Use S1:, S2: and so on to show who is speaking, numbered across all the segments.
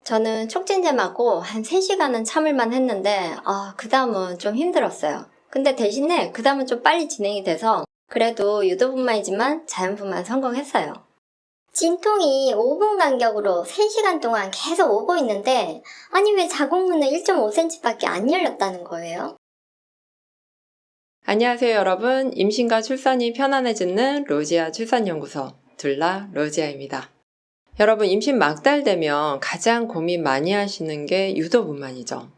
S1: 저는 촉진제 맞고 한 3시간은 참을만 했는데 그 다음은 좀 힘들었어요. 근데 대신에 그 다음은 좀 빨리 진행이 돼서 그래도 유도분만이지만 자연분만 성공했어요. 진통이 5분 간격으로 3시간 동안 계속 오고 있는데 아니 왜 자궁문은 1.5cm밖에 안 열렸다는 거예요?
S2: 안녕하세요 여러분. 임신과 출산이 편안해지는 로지아 출산연구소 둘라 로지아입니다. 여러분 임신 막달 되면 가장 고민 많이 하시는 게 유도분만이죠.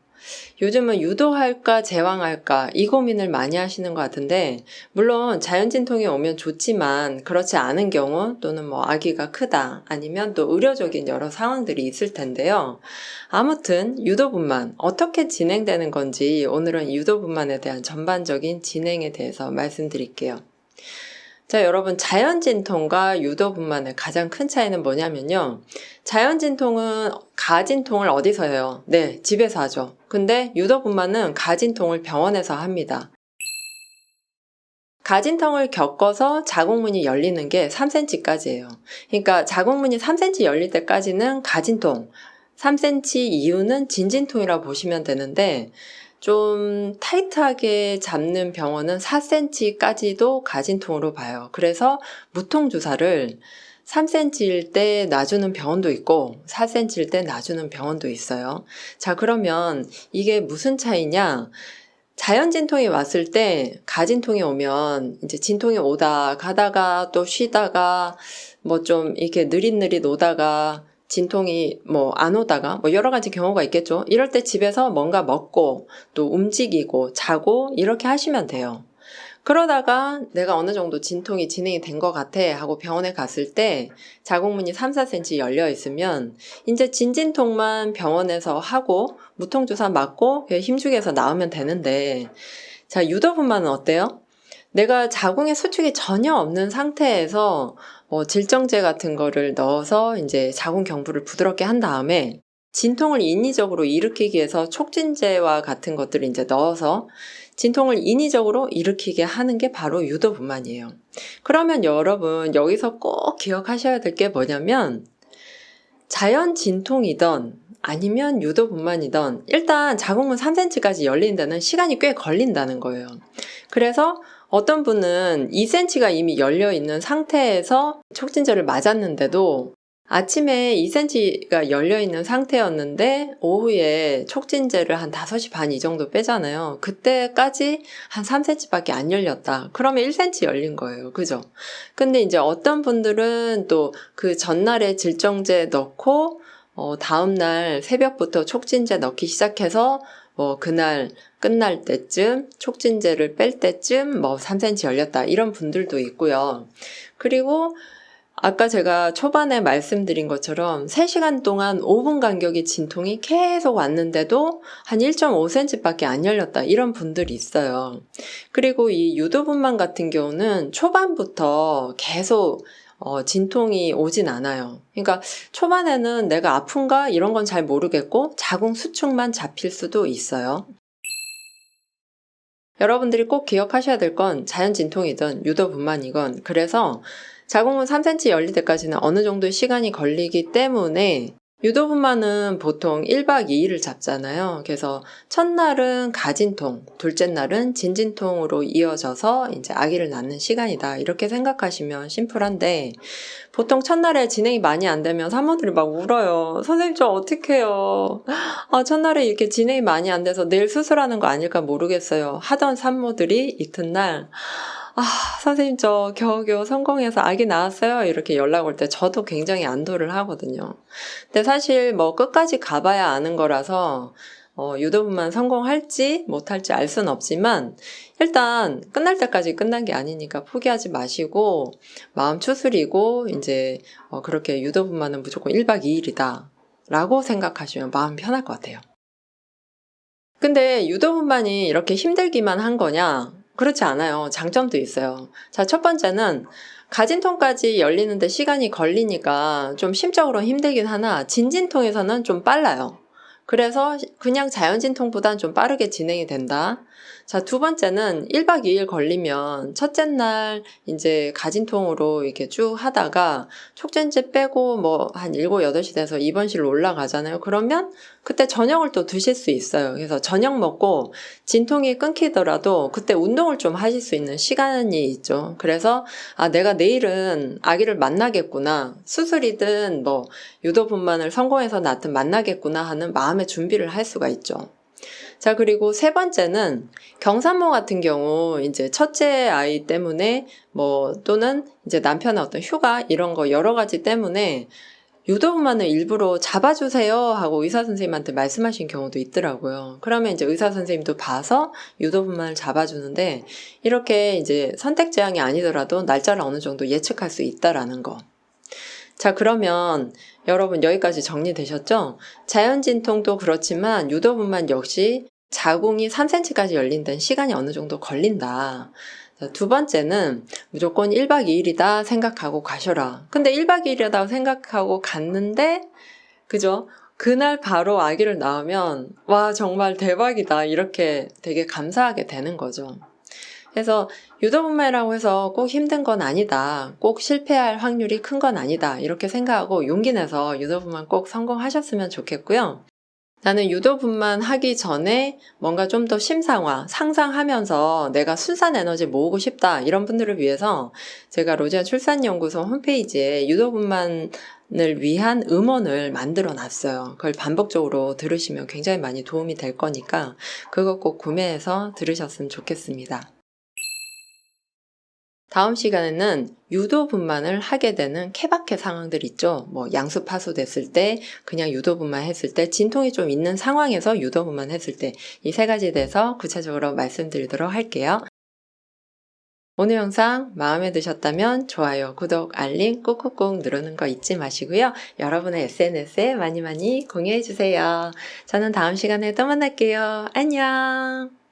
S2: 요즘은 유도할까 제왕할까 이 고민을 많이 하시는 것 같은데 물론 자연진통이 오면 좋지만 그렇지 않은 경우 또는 아기가 크다 아니면 또 의료적인 여러 상황들이 있을 텐데요. 아무튼 유도분만 어떻게 진행되는 건지 오늘은 유도분만에 대한 전반적인 진행에 대해서 말씀드릴게요. 자, 여러분 자연진통과 유도분만의 가장 큰 차이는 뭐냐면요. 자연진통은 가진통을 어디서 해요? 네, 집에서 하죠. 근데 유도분만은 가진통을 병원에서 합니다. 가진통을 겪어서 자궁문이 열리는 게 3cm까지예요. 그러니까 자궁문이 3cm 열릴 때까지는 가진통, 3cm 이후는 진진통이라고 보시면 되는데 좀 타이트하게 잡는 병원은 4cm까지도 가진통으로 봐요. 그래서 무통주사를 3cm일 때 놔주는 병원도 있고 4cm일 때 놔주는 병원도 있어요. 자, 그러면 이게 무슨 차이냐? 자연진통이 왔을 때 가진통이 오면 이제 진통이 오다 가다가 또 쉬다가 좀 이렇게 느릿느릿 오다가 진통이 안 오다가 여러 가지 경우가 있겠죠. 이럴 때 집에서 뭔가 먹고 또 움직이고 자고 이렇게 하시면 돼요. 그러다가 내가 어느 정도 진통이 진행이 된 것 같아 하고 병원에 갔을 때 자궁문이 3, 4cm 열려 있으면 이제 진진통만 병원에서 하고 무통주사 맞고 힘주개서 나오면 되는데 자, 유도분만은 어때요? 내가 자궁에 수축이 전혀 없는 상태에서 질정제 같은 거를 넣어서 이제 자궁 경부를 부드럽게 한 다음에 진통을 인위적으로 일으키기 위해서 촉진제와 같은 것들을 이제 넣어서 진통을 인위적으로 일으키게 하는 게 바로 유도분만이에요. 그러면 여러분 여기서 꼭 기억하셔야 될 게 뭐냐면 자연 진통이던 아니면 유도분만이던 일단 자궁문 3cm까지 열리는 데는 시간이 꽤 걸린다는 거예요. 그래서 어떤 분은 2cm가 이미 열려 있는 상태에서 촉진제를 맞았는데도 아침에 2cm가 열려 있는 상태였는데 오후에 촉진제를 한 5시 반 이 정도 빼잖아요. 그때까지 한 3cm밖에 안 열렸다. 그러면 1cm 열린 거예요. 그죠? 근데 이제 어떤 분들은 또 그 전날에 질정제 넣고 다음날 새벽부터 촉진제 넣기 시작해서 그날 끝날 때쯤 촉진제를 뺄 때쯤 3cm 열렸다 이런 분들도 있고요. 그리고 아까 제가 초반에 말씀드린 것처럼 3시간 동안 5분 간격의 진통이 계속 왔는데도 한 1.5cm밖에 안 열렸다 이런 분들이 있어요. 그리고 이 유도분만 같은 경우는 초반부터 계속 진통이 오진 않아요. 그러니까 초반에는 내가 아픈가 이런 건 잘 모르겠고 자궁 수축만 잡힐 수도 있어요. 여러분들이 꼭 기억하셔야 될 건 자연 진통이든 유도분만이건 그래서 자궁문 3cm 열릴 때까지는 어느 정도 시간이 걸리기 때문에 유도분만은 보통 1박 2일을 잡잖아요. 그래서 첫날은 가진통, 둘째 날은 진진통으로 이어져서 이제 아기를 낳는 시간이다. 이렇게 생각하시면 심플한데 보통 첫날에 진행이 많이 안 되면 산모들이 막 울어요. 선생님 저 어떡해요. 첫날에 이렇게 진행이 많이 안 돼서 내일 수술하는 거 아닐까 모르겠어요. 하던 산모들이 이튿날 선생님 저 겨우겨우 성공해서 아기 낳았어요. 이렇게 연락 올 때 저도 굉장히 안도를 하거든요. 근데 사실 끝까지 가봐야 아는 거라서 유도분만 성공할지 못할지 알 수는 없지만 일단 끝날 때까지 끝난 게 아니니까 포기하지 마시고 마음 추스리고 이제 그렇게 유도분만은 무조건 1박 2일이다 라고 생각하시면 마음 편할 것 같아요. 근데 유도분만이 이렇게 힘들기만 한 거냐? 그렇지 않아요. 장점도 있어요. 자, 첫 번째는 가진통까지 열리는데 시간이 걸리니까 좀 심적으로 힘들긴 하나 진진통에서는 좀 빨라요. 그래서 그냥 자연진통보다는 좀 빠르게 진행이 된다. 자, 두 번째는 1박 2일 걸리면 첫째 날 이제 가진통으로 이렇게 쭉 하다가 촉진제 빼고 뭐 한 7, 8시 돼서 입원실로 올라가잖아요. 그러면 그때 저녁을 또 드실 수 있어요. 그래서 저녁 먹고 진통이 끊기더라도 그때 운동을 좀 하실 수 있는 시간이 있죠. 그래서 내가 내일은 아기를 만나겠구나. 수술이든 뭐 유도분만을 성공해서 낳든 만나겠구나 하는 마음의 준비를 할 수가 있죠. 자, 그리고 세 번째는 경산모 같은 경우 이제 첫째 아이 때문에 뭐 또는 이제 남편의 어떤 휴가 이런 거 여러 가지 때문에 유도분만을 일부러 잡아주세요 하고 의사 선생님한테 말씀하신 경우도 있더라고요. 그러면 이제 의사 선생님도 봐서 유도분만을 잡아주는데 이렇게 이제 선택 제한이 아니더라도 날짜를 어느 정도 예측할 수 있다라는 거. 자, 그러면 여러분 여기까지 정리되셨죠? 자연진통도 그렇지만 유도분만 역시 자궁이 3cm까지 열린다는 시간이 어느 정도 걸린다. 자, 두 번째는 무조건 1박 2일이다 생각하고 가셔라. 근데 1박 2일이라고 생각하고 갔는데, 그죠? 그날 바로 아기를 낳으면, 와, 정말 대박이다. 이렇게 되게 감사하게 되는 거죠. 그래서 유도분만이라고 해서 꼭 힘든 건 아니다. 꼭 실패할 확률이 큰 건 아니다. 이렇게 생각하고 용기 내서 유도분만 꼭 성공하셨으면 좋겠고요. 나는 유도분만 하기 전에 뭔가 좀 더 심상화, 상상하면서 내가 순산 에너지 모으고 싶다. 이런 분들을 위해서 제가 로지아 출산연구소 홈페이지에 유도분만을 위한 음원을 만들어 놨어요. 그걸 반복적으로 들으시면 굉장히 많이 도움이 될 거니까 그거 꼭 구매해서 들으셨으면 좋겠습니다. 다음 시간에는 유도분만을 하게 되는 케바케 상황들 있죠. 뭐 양수파수 됐을 때, 그냥 유도분만 했을 때, 진통이 좀 있는 상황에서 유도분만 했을 때, 이 세 가지에 대해서 구체적으로 말씀드리도록 할게요. 오늘 영상 마음에 드셨다면 좋아요, 구독, 알림 꾹꾹꾹 누르는 거 잊지 마시고요. 여러분의 SNS에 많이 공유해주세요. 저는 다음 시간에 또 만날게요. 안녕!